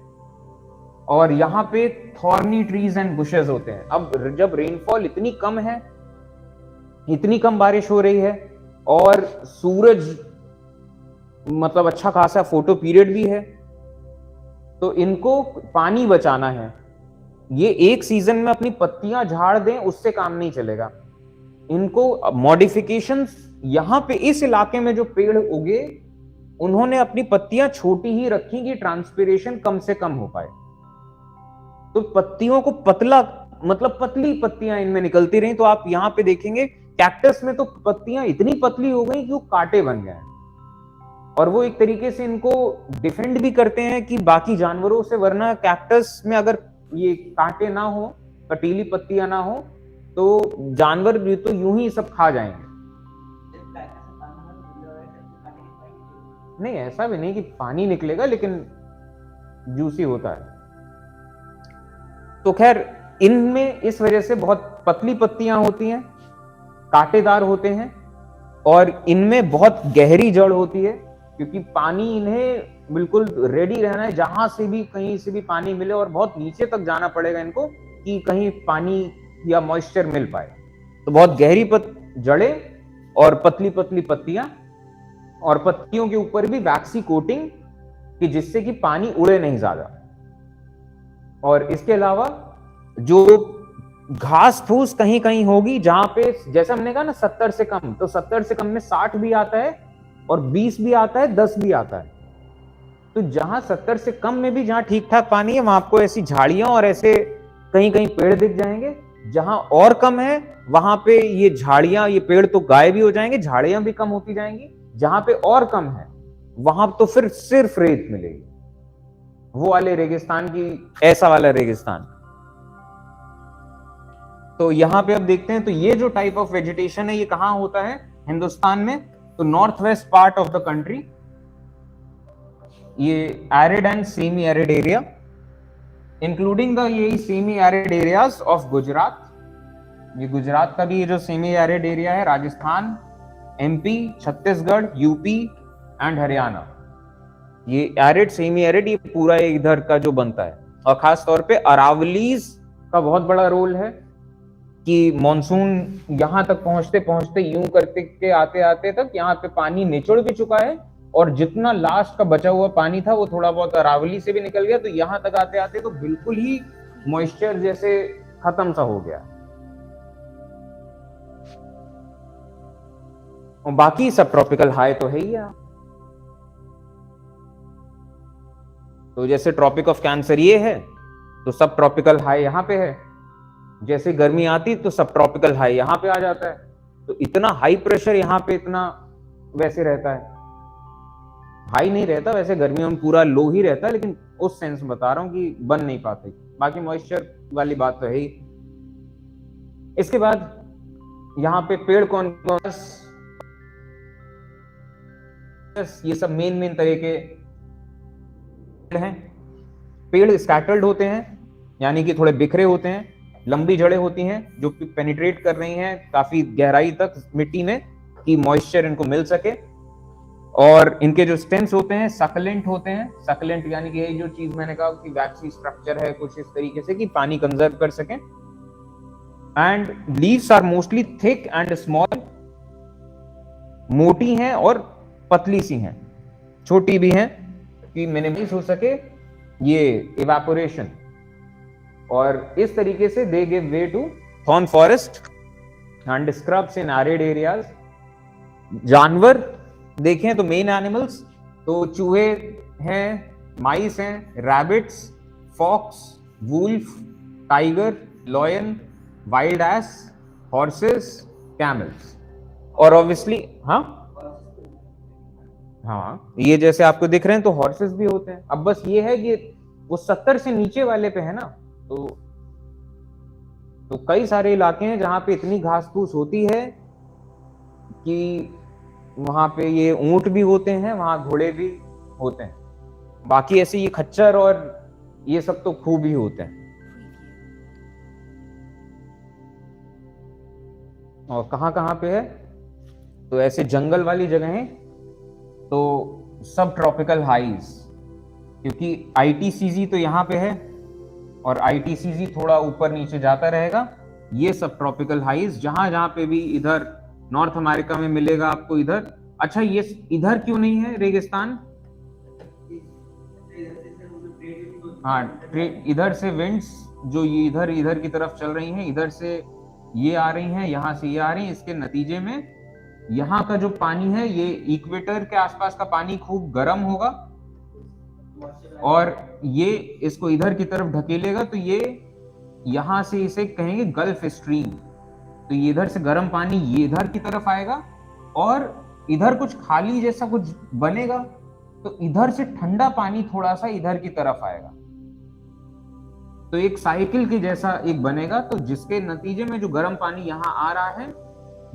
और यहाँ पे थॉर्नी ट्रीज एंड बुशेस होते हैं। अब जब रेनफॉल इतनी कम है, इतनी कम बारिश हो रही है, और सूरज मतलब अच्छा खासा फोटो पीरियड भी है, तो इनको पानी बचाना है। ये एक सीजन में अपनी पत्तियां झाड़ दें उससे काम नहीं चलेगा, इनको मॉडिफिकेशंस, यहां पे इस इलाके में जो पेड़ उगे उन्होंने अपनी पत्तियां छोटी ही रखी कि ट्रांसपिरेशन कम से कम हो पाए। तो पत्तियों को पतला, मतलब पतली पत्तियां इनमें निकलती रही, तो आप यहां पे देखेंगे कैक्टस में तो पत्तियां इतनी पतली हो गई कि वो कांटे बन गए हैं, और वो एक तरीके से इनको डिफेंड भी करते हैं कि बाकी जानवरों से, वरना कैक्टस में अगर ये कांटे ना हो, कटीली पत्तियां ना हो, तो जानवर भी तो यूं ही सब खा जाएंगे। नहीं, ऐसा भी नहीं कि पानी निकलेगा, लेकिन जूसी होता है। तो खैर, इनमें इस वजह से बहुत पतली पत्तियां होती हैं, कांटेदार होते हैं, और इनमें बहुत गहरी जड़ होती है, क्योंकि पानी इन्हें बिल्कुल रेडी रहना है, जहां से भी कहीं से भी पानी मिले, और बहुत नीचे तक जाना पड़ेगा इनको कि कहीं पानी या मॉइस्चर मिल पाए। तो बहुत गहरी जड़ें और पतली पतली पत्तियां, और पत्तियों के ऊपर भी वैक्सी कोटिंग, कि जिससे कि पानी उड़े नहीं ज्यादा। और इसके अलावा जो घास फूस कहीं कहीं होगी, जहां पे जैसे हमने कहा ना 70 से कम, तो 70 से कम में 60 भी आता है, और 20 भी आता है, 10 भी आता है। तो जहां 70 से कम में भी जहां ठीक ठाक पानी है, वहां आपको ऐसी झाड़ियां और ऐसे कहीं कहीं पेड़ दिख जाएंगे। जहां और कम है, वहां पे ये झाड़ियां, ये पेड़ तो गायब ही हो जाएंगे, झाड़ियां भी कम होती जाएंगी। जहां पे और कम है, वहां तो फिर सिर्फ रेत मिलेगी, वो वाले रेगिस्तान की, ऐसा वाला रेगिस्तान। तो यहाँ पे अब देखते हैं, तो ये जो टाइप ऑफ वेजिटेशन है, ये कहाँ होता है हिंदुस्तान में? तो north west part of the country, ये arid and semi arid area, including the ये semi arid areas of Gujarat. ये गुजरात का भी ये जो सेमी एरिड एरिया है, Rajasthan, MP, Chhattisgarh, UP and Haryana, ये एरिड सेमी एरिड, ये पूरा इधर का जो बनता है। और खास तौर पे अरावलीज का बहुत बड़ा रोल है, कि मॉनसून यहां तक पहुंचते पहुंचते यूं करते के आते आते तक यहाँ पे पानी निचुड़ भी चुका है, और जितना लास्ट का बचा हुआ पानी था वो थोड़ा बहुत अरावली से भी निकल गया, तो यहां तक आते आते तो बिल्कुल ही मॉइस्चर जैसे खत्म सा हो गया। और बाकी सब ट्रॉपिकल हाई तो है ही है। तो जैसे ट्रॉपिक ऑफ कैंसर ये है, तो सब ट्रॉपिकल हाई यहाँ पे है। जैसे गर्मी आती तो सब ट्रॉपिकल हाई यहाँ पे आ जाता है। तो इतना हाई प्रेशर यहाँ पे इतना वैसे रहता है, हाई नहीं रहता, वैसे गर्मियों में पूरा लो ही रहता है, लेकिन उस सेंस में बता रहा हूँ कि बन नहीं पाते। बाकी मॉइस्चर वाली बात तो है ही। इसके बाद यहाँ पे पेड़ कौन कौन, ये सब मेन तरह के हैं। पेड़ स्कैटर्ड होते हैं, यानी कि थोड़े बिखरे होते हैं, लंबी जड़ें होती हैं जो पेनिट्रेट कर रही हैं काफी गहराई तक मिट्टी में, कि मॉइस्चर इनको मिल सके। और इनके जो स्टेम्स होते हैं सकलेंट होते हैं। सकलेंट यानी कि ये जो चीज मैंने कहा कि वैक्सी स्ट्रक्चर है कुछ इस तरीके से कि पानी कंजर्व कर सके। And leaves are mostly thick and small, मोटी हैं और पतली सी हैं, छोटी भी हैं, कि मिनिमाइज हो सके ये इवेपोरेशन। और इस तरीके से they give way to thorn forest and scrubs in arid areas. जानवर देखें तो मेन एनिमल्स तो चूहे हैं, माइस हैं, rabbits, fox, wolf, tiger, lion, wild ass, horses, camels, और ऑब्वियसली हाँ ये जैसे आपको दिख रहे हैं तो हॉर्सेस भी होते हैं। अब बस ये है कि वो 70 से नीचे वाले पे है ना, तो कई सारे इलाके हैं जहां पे इतनी घास फूस होती है कि वहां पे ये ऊंट भी होते हैं, वहां घोड़े भी होते हैं। बाकी ऐसे ये खच्चर और ये सब तो खूब ही होते हैं। और कहां पे है, तो ऐसे जंगल वाली जगहें तो सब ट्रॉपिकल हाईज, क्योंकि आईटीसीजी तो यहाँ पे है और आईटीसीजी थोड़ा ऊपर नीचे जाता रहेगा। ये सब ट्रॉपिकल हाईज जहां पे भी इधर नॉर्थ अमेरिका में मिलेगा आपको इधर। अच्छा ये इधर क्यों नहीं है रेगिस्तान? हाँ, इधर से विंड्स जो ये इधर की तरफ चल रही हैं, इधर से ये आ रही हैं, यहां से ये आ रही हैं, इसके नतीजे में यहाँ का जो पानी है ये इक्वेटर के आसपास का पानी खूब गर्म होगा और ये इसको इधर की तरफ ढकेलेगा, तो ये यहां से इसे कहेंगे गल्फ स्ट्रीम। तो ये इधर से गर्म पानी ये इधर की तरफ आएगा और इधर कुछ खाली जैसा कुछ बनेगा, तो इधर से ठंडा पानी थोड़ा सा इधर की तरफ आएगा, तो एक साइकिल के जैसा एक बनेगा। तो जिसके नतीजे में जो गर्म पानी यहाँ आ रहा है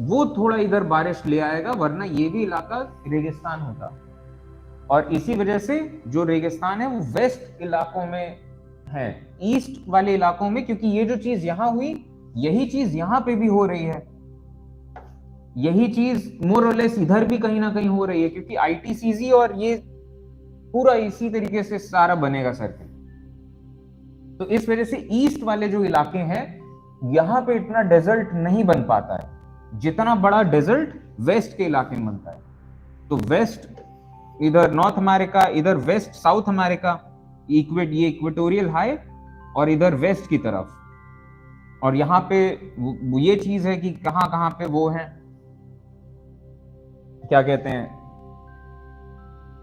वो थोड़ा इधर बारिश ले आएगा, वरना ये भी इलाका रेगिस्तान होता। और इसी वजह से जो रेगिस्तान है वो वेस्ट इलाकों में है, ईस्ट वाले इलाकों में, क्योंकि ये जो चीज यहाँ हुई यही चीज यहाँ पे भी हो रही है, यही चीज मोर और लेस इधर भी कहीं ना कहीं हो रही है, क्योंकि आईटीसीजी और ये पूरा इसी तरीके से सारा बनेगा सर्किल। तो इस वजह से ईस्ट वाले जो इलाके हैं यहां पे इतना डेजर्ट नहीं बन पाता है, जितना बड़ा डेजर्ट वेस्ट के इलाके में बनता है। तो वेस्ट इधर नॉर्थ अमेरिका, इधर वेस्ट साउथ अमेरिका, ये इक्वेटोरियल हाई, और इधर वेस्ट की तरफ। और यहाँ पे ये चीज है कि कहां कहां पे वो है, क्या कहते हैं,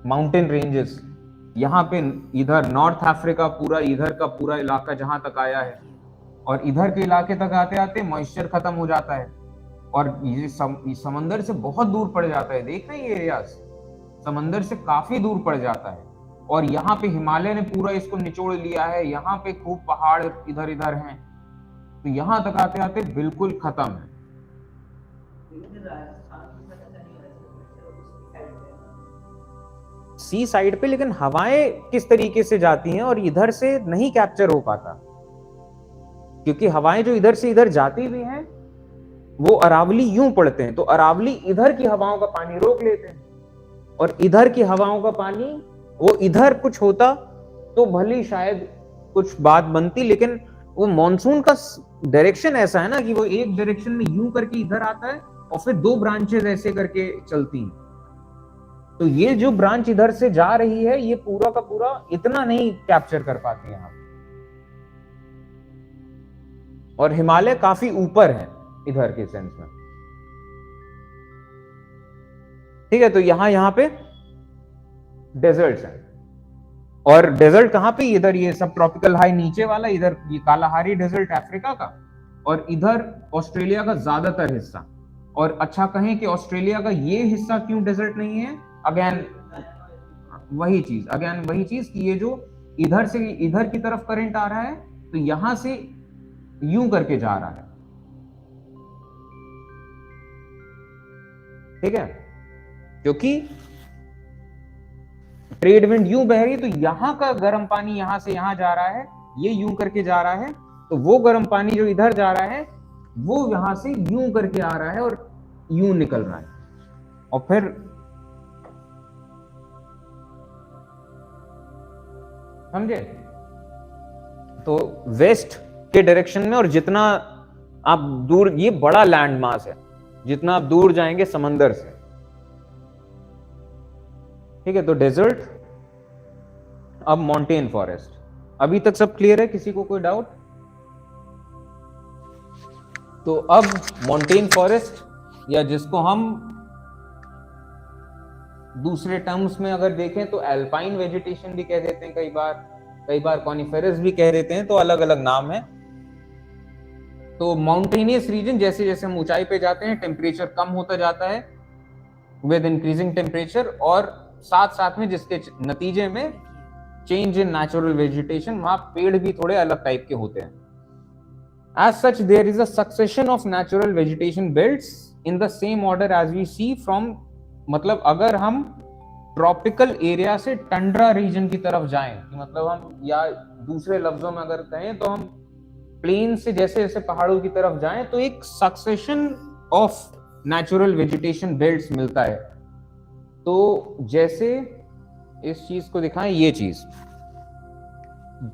माउंटेन रेंजेस। यहाँ पे इधर नॉर्थ अफ्रीका पूरा, इधर का पूरा इलाका जहां तक आया है, और इधर के इलाके तक आते आते मॉइस्चर खत्म हो जाता है और ये समंदर से बहुत दूर पड़ जाता है। देख रहे हैं ये एरियाज समंदर से काफी दूर पड़ जाता है, और यहाँ पे हिमालय ने पूरा इसको निचोड़ लिया है, यहाँ पे खूब पहाड़ इधर इधर हैं, तो यहाँ तक आते आते बिल्कुल खत्म है। सी साइड पे लेकिन हवाएं किस तरीके से जाती हैं और इधर से नहीं कैप्चर हो पाता, क्योंकि हवाएं जो इधर से इधर जाती भी हैं वो अरावली यूं पड़ते हैं, तो अरावली इधर की हवाओं का पानी रोक लेते हैं, और इधर की हवाओं का पानी वो इधर कुछ होता तो भले शायद कुछ बात बनती, लेकिन वो मॉनसून का डायरेक्शन ऐसा है ना कि वो एक डायरेक्शन में यूं करके इधर आता है और फिर दो ब्रांचेस ऐसे करके चलती हैं। तो ये जो ब्रांच इधर से जा रही है ये पूरा का पूरा इतना नहीं कैप्चर कर पाती है यहाँ, और हिमालय काफी ऊपर है इधर के सेंस में। ठीक है, तो यहाँ पे डेजर्ट्स हैं, और डेजर्ट कहां पे, इधर ये सब ट्रॉपिकल हाई नीचे वाला, इधर ये कालाहारी डेजर्ट अफ्रीका का, और इधर ऑस्ट्रेलिया का ज्यादातर हिस्सा। और अच्छा कहें कि ऑस्ट्रेलिया का ये हिस्सा क्यों डेजर्ट नहीं है, अगेन वही चीज कि ये जो इधर से इधर की तरफ करंट आ रहा है तो यहां से यूं करके जा रहा है, ठीक है, क्योंकि ट्रेड विंड यूं बह रही है, तो यहां का गर्म पानी यहां से यहां जा रहा है, ये यूं करके जा रहा है, तो वो गर्म पानी जो इधर जा रहा है वो यहां से यूं करके आ रहा है और यूं निकल रहा है, और फिर समझे। तो वेस्ट के डायरेक्शन में, और जितना आप दूर, ये बड़ा लैंड मास है, जितना आप दूर जाएंगे समंदर से, ठीक है। तो डेजर्ट, अब माउंटेन फॉरेस्ट, अभी तक सब क्लियर है, किसी को कोई डाउट? तो अब माउंटेन फॉरेस्ट, या जिसको हम दूसरे टर्म्स में अगर देखें तो एल्पाइन वेजिटेशन भी कह देते हैं, कई बार कॉनिफेरस भी कह देते हैं, तो अलग अलग नाम है। तो माउंटेनियस रीजन, जैसे जैसे हम ऊंचाई पे जाते हैं टेम्परेचर कम होता जाता है विद इंक्रीजिंग टेम्परेचर, और साथ साथ में जिसके नतीजे में चेंज इन नेचुरल वेजिटेशन, वहां पेड़ भी थोड़े अलग टाइप के होते हैं। As such, there is a succession of natural vegetation belts in the same order as we see from, मतलब अगर हम ट्रॉपिकल एरिया से टंड्रा रीजन की तरफ जाएं, मतलब हम, या दूसरे लफ्जों में अगर कहें तो हम प्लेन से जैसे जैसे पहाड़ों की तरफ जाएं तो एक succession of natural vegetation belts मिलता है। तो जैसे इस चीज को दिखाएं, ये चीज,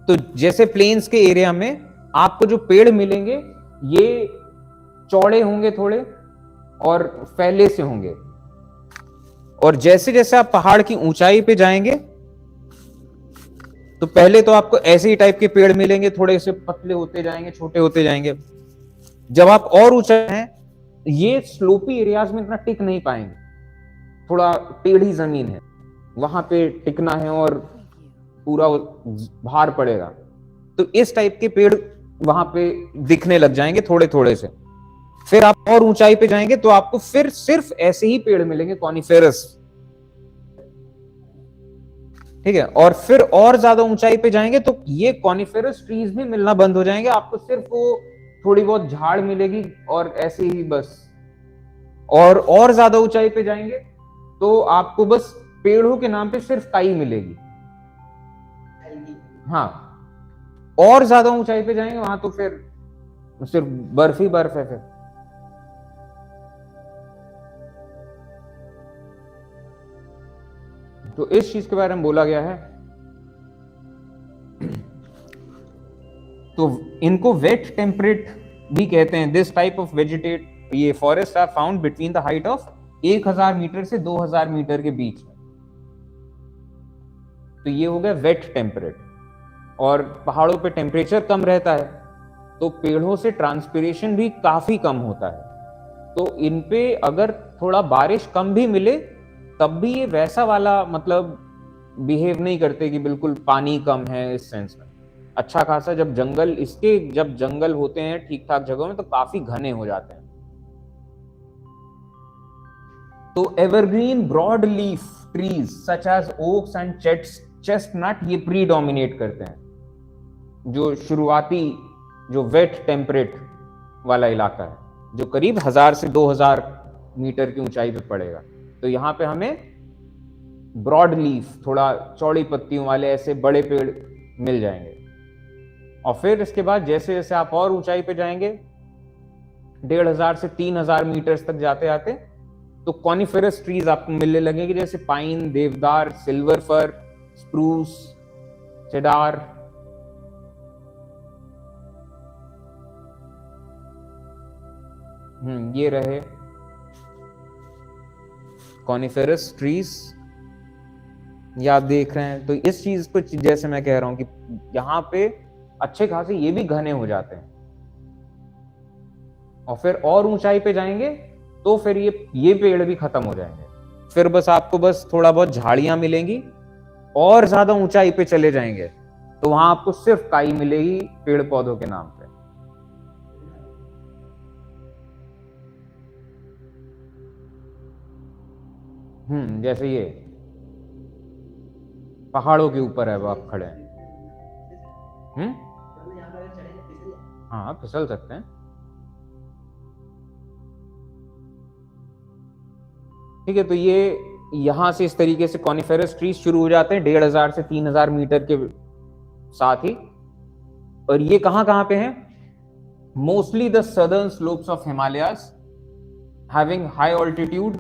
तो जैसे प्लेन्स के एरिया में आपको जो पेड़ मिलेंगे ये चौड़े होंगे थोड़े और फैले से होंगे, और जैसे जैसे आप पहाड़ की ऊंचाई पे जाएंगे तो पहले तो आपको ऐसे ही टाइप के पेड़ मिलेंगे, थोड़े से पतले होते जाएंगे, छोटे होते जाएंगे। जब आप और ऊंचाई हैं, ये स्लोपी एरियाज में इतना टिक नहीं पाएंगे, थोड़ा टेढ़ी जमीन है, वहां पे टिकना है और पूरा भार पड़ेगा, तो इस टाइप के पेड़ वहां पे दिखने लग जाएंगे थोड़े थोड़े से। फिर आप और ऊंचाई पे जाएंगे तो आपको फिर सिर्फ ऐसे ही पेड़ मिलेंगे कॉनिफेरस, ठीक है। और फिर और ज्यादा ऊंचाई पे जाएंगे तो ये कॉनिफेरस ट्रीज भी मिलना बंद हो जाएंगे, आपको सिर्फ वो थोड़ी बहुत झाड़ मिलेगी और ऐसे ही बस। और ज्यादा ऊंचाई पे जाएंगे तो आपको बस पेड़ों के नाम पे सिर्फ काई मिलेगी। हाँ, और ज्यादा ऊंचाई पे जाएंगे वहां तो फिर सिर्फ बर्फ ही बर्फ है फिर। तो इस चीज के बारे में बोला गया है। तो इनको वेट टेम्परेट भी कहते हैं। दिस टाइप ऑफ वेजिटेट, ये forest are found between the height of 1000 metre से 2000 मीटर के बीच में। तो ये हो गया वेट टेम्परेट। और पहाड़ों पे टेम्परेचर कम रहता है तो पेड़ों से ट्रांसपिरेशन भी काफी कम होता है। तो इन पे अगर थोड़ा बारिश कम भी मिले तब भी ये वैसा वाला मतलब बिहेव नहीं करते कि बिल्कुल पानी कम है इस सेंस में। अच्छा खासा जब जंगल होते हैं ठीक ठाक जगहों में तो काफी घने हो जाते हैं। तो evergreen broad leaf trees such as oaks and chestnut ये प्रीडोमिनेट करते हैं। जो शुरुआती जो वेट टेम्परेट वाला इलाका है जो करीब 1000 से 2000 मीटर की ऊंचाई पे पड़ेगा, तो यहाँ पे हमें ब्रॉड लीफ थोड़ा चौड़ी पत्तियों वाले ऐसे बड़े पेड़ मिल जाएंगे। और फिर इसके बाद जैसे जैसे आप और ऊंचाई पे जाएंगे 1500 से 3000 मीटर तक जाते आते तो कॉनिफेरस ट्रीज आपको मिलने लगेंगे, जैसे पाइन, देवदार, सिल्वर फर, स्प्रूस, चेडार। ये रहे कॉनिफेरस ट्रीज, ये आप देख रहे हैं। तो इस चीज को जैसे मैं कह रहा हूं कि यहाँ पे अच्छे खासे ये भी घने हो जाते हैं। और फिर और ऊंचाई पे जाएंगे तो फिर ये पेड़ भी खत्म हो जाएंगे। फिर बस आपको बस थोड़ा बहुत झाड़ियां मिलेंगी। और ज्यादा ऊंचाई पे चले जाएंगे तो वहां आपको सिर्फ काई मिलेगी पेड़ पौधों के नाम पे। जैसे ये पहाड़ों के ऊपर है वो आप खड़े हैं। हाँ, फिसल सकते हैं, ठीक है। तो ये यहां से इस तरीके से कॉनिफेरस ट्रीज शुरू हो जाते हैं 1500 से 3000 मीटर के साथ ही। और ये कहां पे हैं? Mostly the southern slopes of Himalayas having high altitude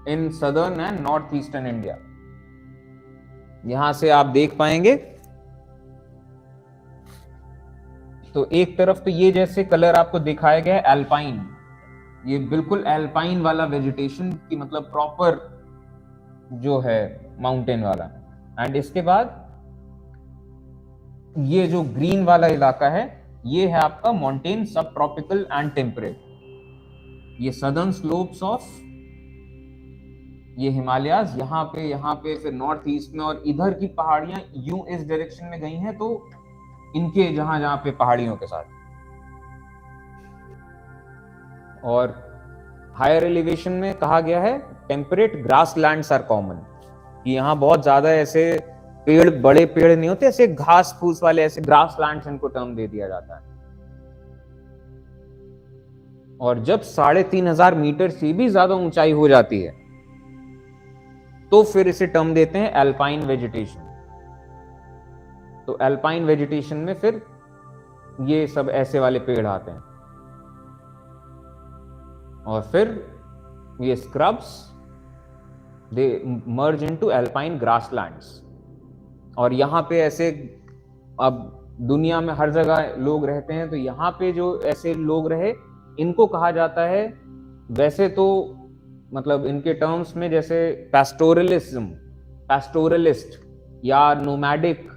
in southern and north eastern India. यहां से आप देख पाएंगे तो एक तरफ तो ये जैसे कलर आपको दिखाया गया है एल्पाइन, ये बिल्कुल एल्पाइन वाला वेजिटेशन की मतलब प्रॉपर जो है माउंटेन वाला। एंड इसके बाद ये जो ग्रीन वाला इलाका है ये है आपका माउंटेन सब ट्रॉपिकल एंड टेम्परेट। ये सदर्न स्लोप्स ऑफ ये हिमालयाज यहाँ पे फिर नॉर्थ ईस्ट में, और इधर की पहाड़ियां यूं इस डायरेक्शन में गई हैं तो इनके जहां जहां पे पहाड़ियों के साथ। और हायर एलिवेशन में कहा गया है temperate grasslands are common. यहाँ बहुत ज्यादा ऐसे पेड़, बड़े पेड़ नहीं होते, ऐसे घास फूस वाले ऐसे ग्रास लैंड्स इनको टर्म दे दिया जाता है। और जब 3500 मीटर से भी ज्यादा ऊंचाई हो जाती है तो फिर इसे टर्म देते हैं एल्पाइन वेजिटेशन। तो एल्पाइन वेजिटेशन में फिर ये सब ऐसे वाले पेड़ आते हैं। और फिर ये स्क्रब्स दे मर्ज इनटू एल्पाइन ग्रासलैंड्स। और यहाँ पे ऐसे अब दुनिया में हर जगह लोग रहते हैं तो यहाँ पे जो ऐसे लोग रहे इनको कहा जाता है, वैसे तो मतलब इनके टर्म्स में जैसे पैस्टोरलिस्ट या नोमैडिक,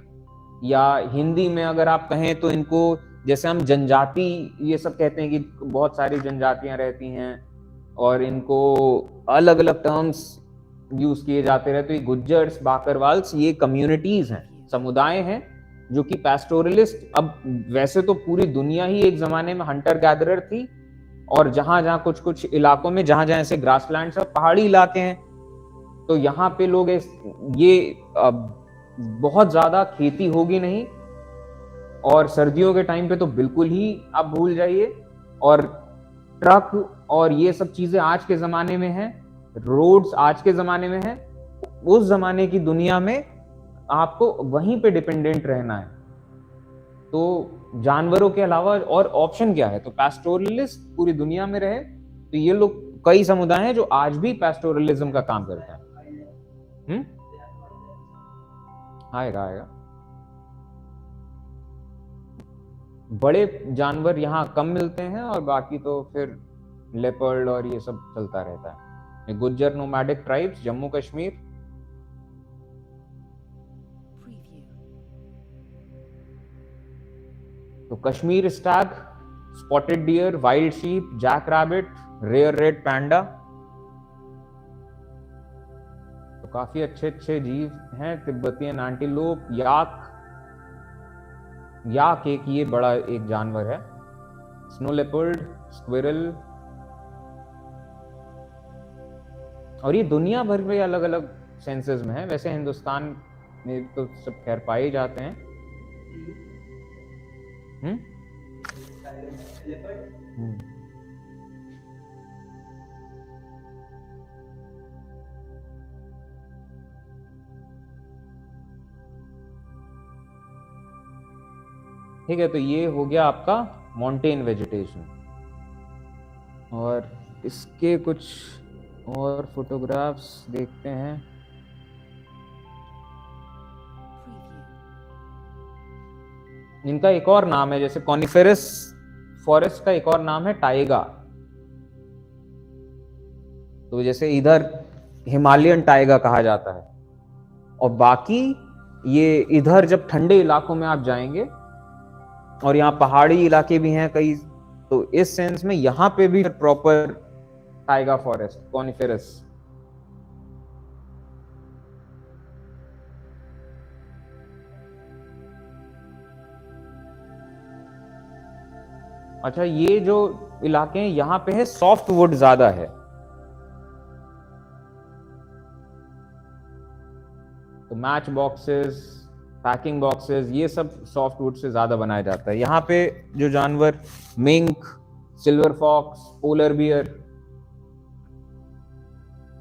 या हिंदी में अगर आप कहें तो इनको जैसे हम जनजाति ये सब कहते हैं कि बहुत सारी जनजातियां रहती हैं और इनको अलग अलग टर्म्स यूज किए जाते रहते। तो गुज्जर्स, बाकरवाल्स ये कम्युनिटीज हैं, समुदाय हैं जो कि पैस्टोरलिस्ट। अब वैसे तो पूरी दुनिया ही एक जमाने में हंटर गैदरर थी, और जहां जहां कुछ कुछ इलाकों में जहां जहां ऐसे ग्रासलैंड सब पहाड़ी इलाके हैं, तो यहाँ पे लोग ये बहुत ज्यादा खेती होगी नहीं, और सर्दियों के टाइम पे तो बिल्कुल ही आप भूल जाइए। और ट्रक और ये सब चीजें आज के जमाने में है, रोड्स आज के जमाने में है, उस जमाने की दुनिया में आपको वहीं पे डिपेंडेंट रहना है। तो जानवरों के अलावा और ऑप्शन क्या है? तो पैस्टोरलिस्ट पूरी दुनिया में रहे, तो ये लोग कई समुदाय हैं जो आज भी पैस्टोरलिज्म का काम करते हैं। आएगा आएगा। बड़े जानवर यहाँ कम मिलते हैं, और बाकी तो फिर लेपर्ड और ये सब चलता रहता है। Gujjar nomadic tribes, Jammu Kashmir. तो Kashmir stag, spotted deer, wild sheep, jack rabbit, rare red panda. तो काफी अच्छे अच्छे जीव हैं। तिब्बतियन एंटीलोप, याक एक ये बड़ा एक जानवर है, स्नो लेपर्ड, स्क्विरल। और ये दुनिया भर में अलग अलग सेंसेस में है। वैसे हिंदुस्तान में तो सब खैर पाए जाते हैं। ठीक है, तो ये हो गया आपका माउंटेन वेजिटेशन। और इसके कुछ और फोटोग्राफ्स देखते हैं। इनका एक और नाम है, जैसे कॉनिफेरस फॉरेस्ट का एक और नाम है टाइगा। तो जैसे इधर हिमालयन टाइगा कहा जाता है, और बाकी ये इधर जब ठंडे इलाकों में आप जाएंगे, और यहाँ पहाड़ी इलाके भी हैं कई, तो इस सेंस में यहाँ पे भी प्रॉपर टाइगा फॉरेस्ट, कॉनिफेरस। अच्छा, ये जो इलाके हैं यहाँ पे है सॉफ्ट वुड ज्यादा है। तो मैच बॉक्सेस, पैकिंग बॉक्सेस, ये सब सॉफ्ट वुड से ज्यादा बनाया जाता है। यहाँ पे जो जानवर, mink, silver fox, polar bear,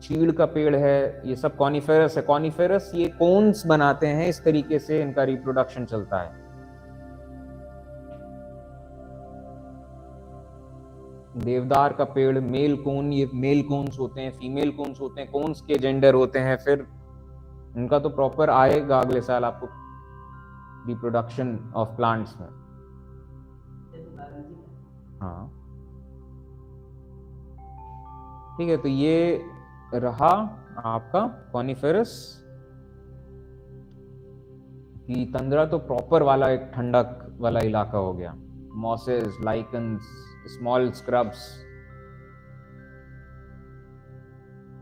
चीड़ का पेड़ है, ये सब कॉनिफेरस है। कॉनिफेरस ये कोन्स बनाते हैं, इस तरीके से इनका रिप्रोडक्शन चलता है। देवदार का पेड़, मेल कोन, ये मेल कोन्स होते हैं, फीमेल कोन्स होते हैं, कोन्स के जेंडर होते हैं। फिर इनका तो प्रॉपर आएगा अगले साल आपको रिप्रोडक्शन ऑफ प्लांट्स में। हाँ ठीक है, तो ये रहा आपका कॉनिफेरस की तंद्रा। तो प्रॉपर वाला एक ठंडक वाला इलाका हो गया। मॉसेस, लाइकन्स, स्मॉल स्क्रब्स,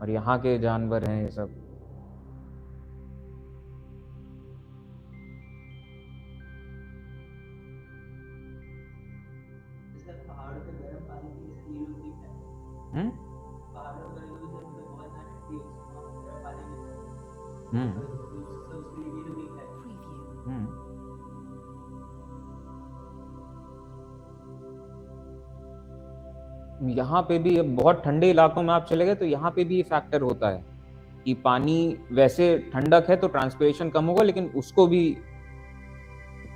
और यहाँ के जानवर हैं ये सब। यहाँ पे भी, अब बहुत ठंडे इलाकों में आप चले गए तो यहाँ पे भी ये फैक्टर होता है कि पानी वैसे ठंडक है तो ट्रांसपिरेशन कम होगा, लेकिन उसको भी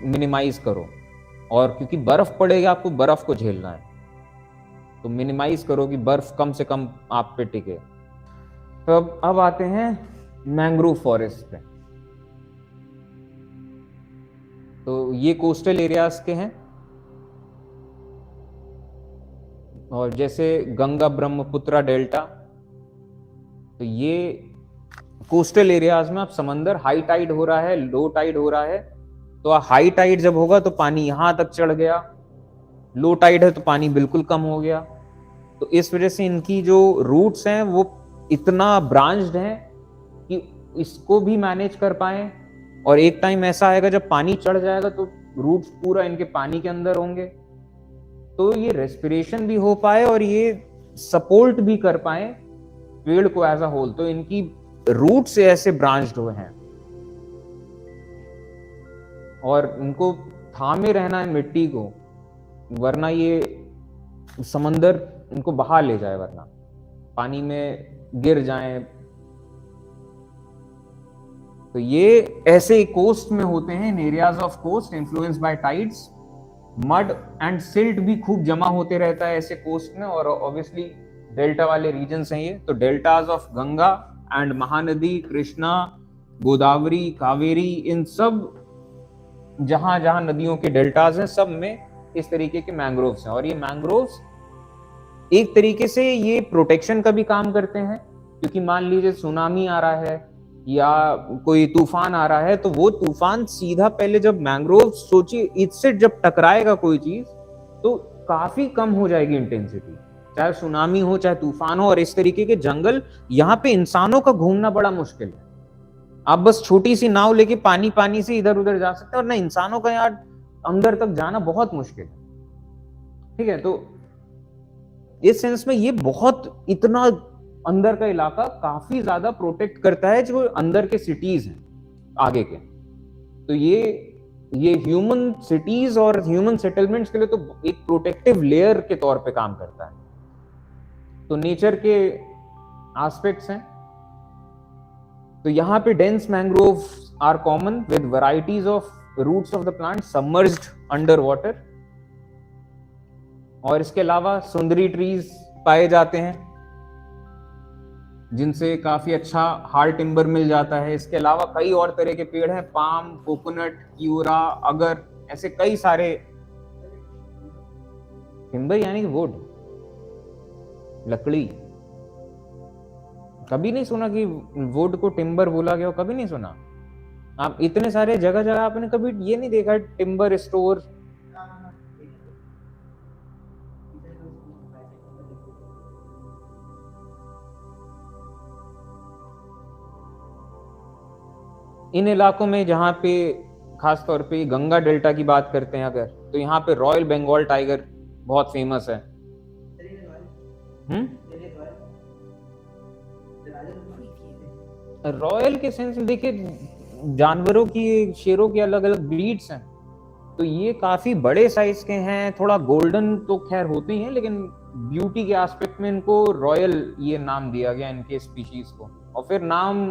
मिनिमाइज करो। और क्योंकि बर्फ पड़ेगा, आपको बर्फ को झेलना है, तो मिनिमाइज करो कि बर्फ कम से कम आप पे टिके। तो अब आते हैं मैंग्रोव फॉरेस्ट पे। तो ये कोस्टल एरियाज के हैं, और जैसे गंगा ब्रह्मपुत्रा डेल्टा, तो ये कोस्टल एरियाज में आप समंदर हाई टाइड हो रहा है, लो टाइड हो रहा है, तो हाई टाइड जब होगा तो पानी यहां तक चढ़ गया, लो टाइड है तो पानी बिल्कुल कम हो गया। तो इस वजह से इनकी जो रूट्स हैं वो इतना ब्रांच्ड हैं कि इसको भी मैनेज कर पाए। और एक टाइम ऐसा आएगा जब पानी चढ़ जाएगा तो रूट्स पूरा इनके पानी के अंदर होंगे, तो ये रेस्पिरेशन भी हो पाए और ये सपोर्ट भी कर पाए पेड़ को एज अ होल। तो इनकी रूट से ऐसे ब्रांच्ड हुए हैं और इनको थामे रहना है मिट्टी को, वरना ये समंदर इनको बहा ले जाए, वरना पानी में गिर जाएं। तो ये ऐसे कोस्ट में होते हैं, in areas of coast influenced by tides. Mud and silt भी खूब जमा होते रहता है ऐसे कोस्ट में, और ऑब्वियसली डेल्टा वाले रीजन्स हैं ये। तो deltas of Ganga and Mahanadi, Krishna, Godavari, Kaveri, इन सब जहां जहां नदियों के डेल्टाज हैं सब में इस तरीके के मैंग्रोव्स हैं। और ये मैंग्रोव्स एक तरीके से ये प्रोटेक्शन का भी काम करते हैं, क्योंकि मान लीजिए सुनामी आ रहा है या कोई तूफान आ रहा है, तो वो तूफान सीधा पहले जब मैंग्रोव, सोचिए इससे जब टकराएगा कोई चीज तो काफी कम हो जाएगी इंटेंसिटी, चाहे सुनामी हो चाहे तूफान हो। और इस तरीके के जंगल, यहाँ पे इंसानों का घूमना बड़ा मुश्किल है। आप बस छोटी सी नाव लेके पानी पानी से इधर उधर जा सकते हैं, और ना इंसानों का यहाँ अंदर तक जाना बहुत मुश्किल है। ठीक है, तो इस सेंस में ये बहुत इतना अंदर का इलाका काफी ज्यादा प्रोटेक्ट करता है जो अंदर के सिटीज हैं आगे के। तो ये ह्यूमन सिटीज और ह्यूमन सेटलमेंट्स के लिए तो एक प्रोटेक्टिव लेयर के तौर पे काम करता है। तो नेचर के एस्पेक्ट्स हैं। तो यहाँ पे dense mangroves are common with varieties of roots of the plant submerged under water. और इसके अलावा सुंदरी ट्रीज पाए जाते हैं जिनसे काफी अच्छा हार्ड टिम्बर मिल जाता है। इसके अलावा कई और तरह के पेड़ हैं, पाम, कोकोनट, क्यूरा, अगर, ऐसे कई सारे। टिम्बर यानी कि वुड, लकड़ी। कभी नहीं सुना कि वुड को टिम्बर बोला गया हो? कभी नहीं सुना? आप इतने सारे जगह जगह आपने कभी ये नहीं देखा टिम्बर स्टोर? इन इलाकों में जहाँ पे खास तौर पे गंगा डेल्टा की बात करते हैं अगर, तो यहाँ पे रॉयल बंगाल टाइगर बहुत फेमस है। रॉयल के सेंस में देखिए, जानवरों की, शेरों की अलग अलग ब्रीड्स हैं, तो ये काफी बड़े साइज के हैं। थोड़ा गोल्डन तो खैर होते ही हैं, लेकिन ब्यूटी के एस्पेक्ट में इनको रॉयल ये नाम दिया गया इनके स्पीशीज को, और फिर नाम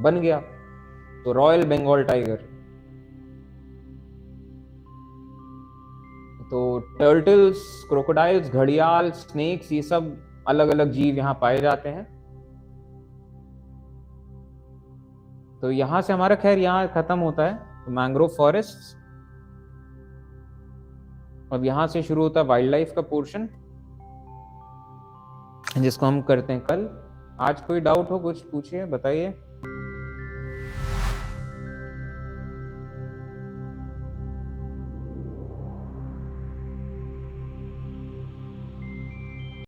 बन गया तो रॉयल बंगाल टाइगर। तो टर्टल्स, क्रोकोडाइल्स, घड़ियाल, स्नेक्स, ये सब अलग अलग जीव यहाँ पाए जाते हैं। तो यहाँ से हमारा खैर यहाँ खत्म होता है तो मैंग्रोव फॉरेस्ट। अब यहाँ से शुरू होता है वाइल्ड लाइफ का पोर्शन, जिसको हम करते हैं कल। आज कोई डाउट हो कुछ पूछिए, बताइए।